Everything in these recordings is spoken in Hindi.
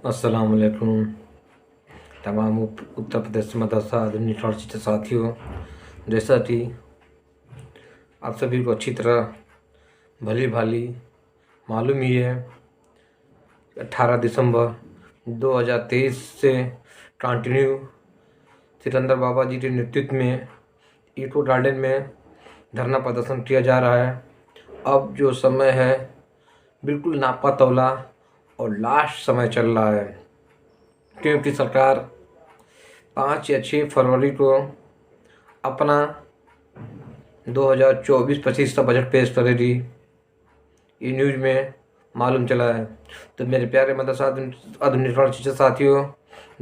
अस्सलाम वालेकुम तमाम उत्तर प्रदेश मदरसा आधुनिक शिक्षक साथियों। जैसा कि आप सभी को अच्छी तरह भली भाली मालूम ही है, 18 दिसंबर 2023 से कंटिन्यू सिकंदर बाबा जी के नेतृत्व में इको गार्डन में धरना प्रदर्शन किया जा रहा है। अब जो समय है बिल्कुल नापा तौला और लास्ट समय चल रहा है, क्योंकि सरकार 5 या 6 फरवरी को अपना 2024-25 का बजट पेश करेगी। ये न्यूज़ में मालूम चला है। तो मेरे प्यारे मदरसा आधुनिक शिक्षक साथियों,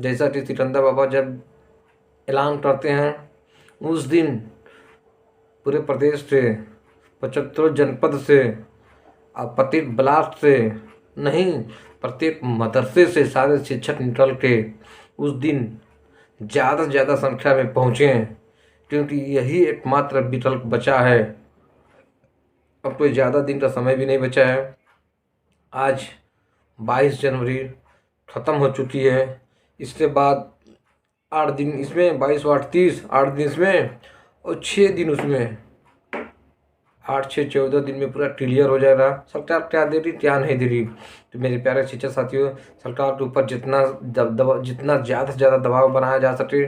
जैसा कि सिकंदर बाबा जब ऐलान करते हैं उस दिन पूरे प्रदेश से 75 जनपद से प्रत्येक ब्लॉक से नहीं, प्रत्येक मदरसे से सारे शिक्षक निकल के उस दिन ज़्यादा से ज़्यादा संख्या में पहुँचें, क्योंकि यही एकमात्र विकल्प बचा है। अब कोई ज़्यादा दिन का समय भी नहीं बचा है। आज 22 जनवरी ख़त्म हो चुकी है। इसके बाद 8 दिन इसमें, 22 8 30, 8 दिन इसमें और 6 दिन उसमें, 8 6 14 दिन में पूरा क्लियर हो जाएगा। सरकार क्या दे रही क्या नहीं दे रही। तो मेरे प्यारे शिक्षक साथियों, सरकार के ऊपर जितना ज़्यादा से ज़्यादा दबाव बनाया जा सके,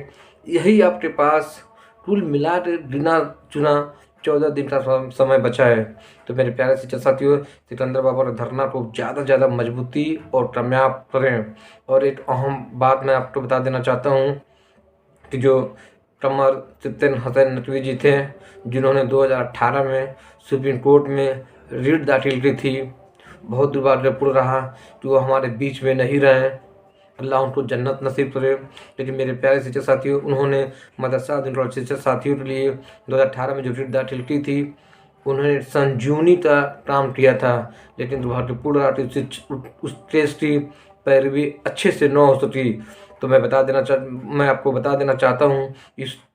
यही आपके पास कुल मिला के गिना चुना 14 दिन का समय बचा है। तो मेरे प्यारे शिक्षक साथियों, सिकंदर बाबा के धरना को ज़्यादा से ज़्यादा मजबूती और कामयाब करें। और एक अहम बात मैं आपको बता देना चाहता हूँ कि जो कमर सिद्दीन हसन नकवी जी थे, जिन्होंने 2018 में सुप्रीम कोर्ट में रिट दाखिल की थी, बहुत दुर्भाग्यपूर्ण रहा कि वो हमारे बीच में नहीं रहे। अल्लाह उनको जन्नत नसीब करे। लेकिन मेरे प्यारे शिक्षक साथियों, उन्होंने मदरसा आधुनिक शिक्षक साथियों के लिए 2018 में जो रिट दाखिल की थी, उन्होंने संजीवनी का काम किया था। लेकिन दुर्भाग्यपूर्ण रहा कि उस केस की पैरवी अच्छे से न हो सकी। तो मैं आपको बता देना चाहता हूँ,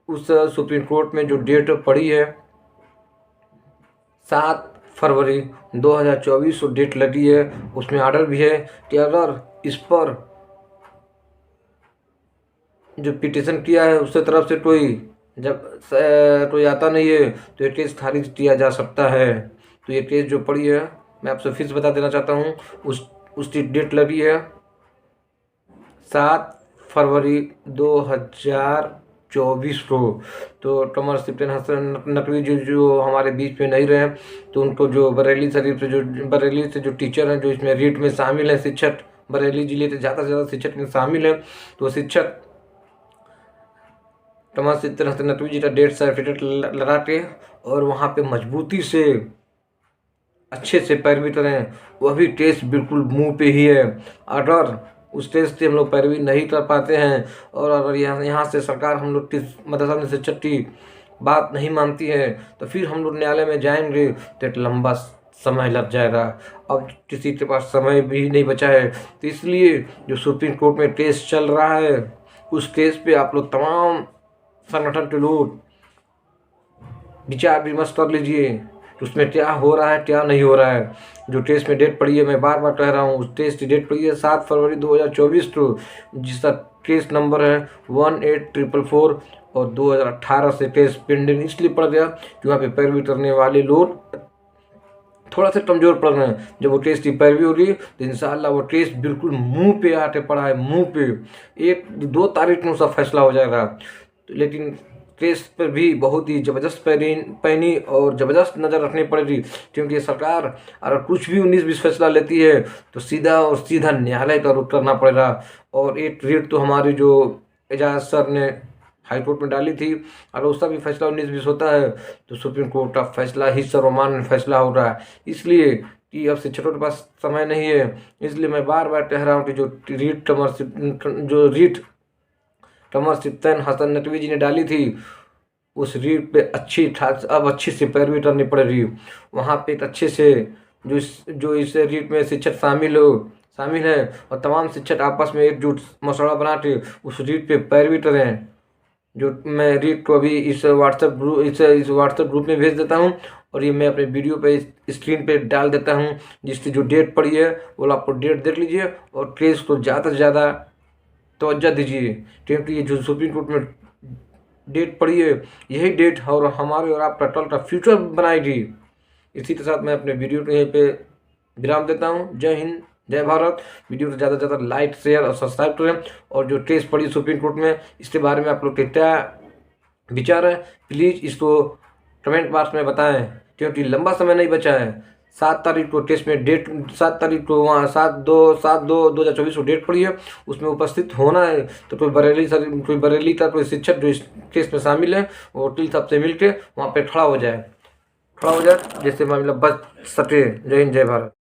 उस सुप्रीम कोर्ट में जो डेट पड़ी है 7 फरवरी 2024 डेट लगी है, उसमें ऑर्डर भी है कि अगर इस पर जो पिटीशन किया है उससे तरफ से कोई आता नहीं है तो ये केस खारिज किया जा सकता है। तो ये केस जो पड़ी है, मैं आपसे फिर से बता देना चाहता हूँ, उसकी डेट लगी है 7 फरवरी 2024 को। तो कमर सिद्दीन हसन नकवी जो हमारे बीच में नहीं रहे, तो उनको जो बरेली से जो टीचर हैं जो इसमें रीट में शामिल हैं, शिक्षक बरेली जिले से ज़्यादा से ज़्यादा शिक्षक में शामिल हैं, तो शिक्षक कमर सिद्दीन हसन नकवी जी का डेथ सर्टिफिकेट लगा के और वहाँ पे मजबूती से अच्छे से पैरवी करें। वह भी टेस्ट बिल्कुल मुंह पे ही है। अगर उस टेस्ट से हम लोग पैरवी नहीं कर पाते हैं और अगर यहाँ से सरकार हम लोग की मदरसा में शिक्षक की बात नहीं मानती है, तो फिर हम लोग न्यायालय में जाएंगे तो एक लंबा समय लग जाएगा। अब किसी के पास समय भी नहीं बचा है। तो इसलिए जो सुप्रीम कोर्ट में केस चल रहा है, उस केस पे आप लोग तमाम संगठन के लोग विचार विमर्श कर लीजिए कि उसमें क्या हो रहा है क्या नहीं हो रहा है। जो टेस्ट में डेट पड़ी है, मैं बार बार कह रहा हूँ, उस टेस्ट की डेट पड़ी है 7 फरवरी 2024 को, जिसका केस नंबर है 18444 और 2018 से केस पेंडिंग इसलिए पड़ गया कि वहाँ पे पैरवी करने वाले लोग थोड़ा सा कमज़ोर पड़ रहे हैं। जब वो टेस्ट की पैरवी हो रही है तो इंशाअल्लाह वो टेस्ट बिल्कुल मुंह पे आके पड़ा है, मुंह पे 1-2 तारीख में उसका फैसला हो जाएगा। लेकिन केस पर भी बहुत ही ज़बरदस्त पैनी और ज़बरदस्त नज़र रखनी पड़ेगी, क्योंकि सरकार अगर कुछ भी 19-20 फैसला लेती है तो सीधा न्यायालय का रुख करना पड़ेगा। और एक रेट तो हमारी जो एजाज सर ने हाई कोर्ट में डाली थी, अगर उसका भी फैसला 19-20 होता है तो सुप्रीम कोर्ट का फैसला ही सर्वमान्य फैसला हो रहा है। इसलिए कि अब शिक्षकों के पास समय नहीं है, इसलिए मैं बार बार कह रहा हूँ कि जो रीट कमर सिद्दीन हसन नकवी जी ने डाली थी, उस रीट पे अब अच्छी से पैरवी करनी पड़ रही। वहाँ पे एक अच्छे से जो इस रीट में शिक्षक शामिल है और तमाम शिक्षक आपस में एकजुट मसौदा बना के उस रीट पे पैरवी करें। जो मैं रीड को अभी इस व्हाट्सएप ग्रुप में भेज देता हूँ, और ये मैं अपने वीडियो पे स्क्रीन पे डाल देता हूँ, जिसकी जो डेट पड़ी है वो आपको डेट देख लीजिए, और केस को ज़्यादा से ज़्यादा तवज्जो दीजिए, क्योंकि ये जो सुप्रीम कोर्ट में डेट पड़ी है, यही डेट और हमारे और आपका टल का फ्यूचर बनाएगी। इसी के साथ मैं अपने वीडियो को यहीं पे विराम देता हूँ। जय हिंद, जय भारत। वीडियो को ज़्यादा से ज़्यादा लाइक, शेयर और सब्सक्राइब करें, और जो केस पड़ी सुप्रीम कोर्ट में, इसके बारे में आप लोग के क्या विचार है, प्लीज़ इसको कमेंट बॉक्स में बताएं, क्योंकि लंबा समय नहीं बचा है। 7 तारीख को टेस्ट में डेट, 7 तारीख को वहाँ 7/2/2024 को डेट पड़ी है, उसमें उपस्थित होना है। तो कोई बरेली का कोई शिक्षक जो इस केस में शामिल है, वो वकील साहब से मिल के वहाँ पे खड़ा हो जाए, जैसे मामला बच सके। जय हिंद, जय भारत।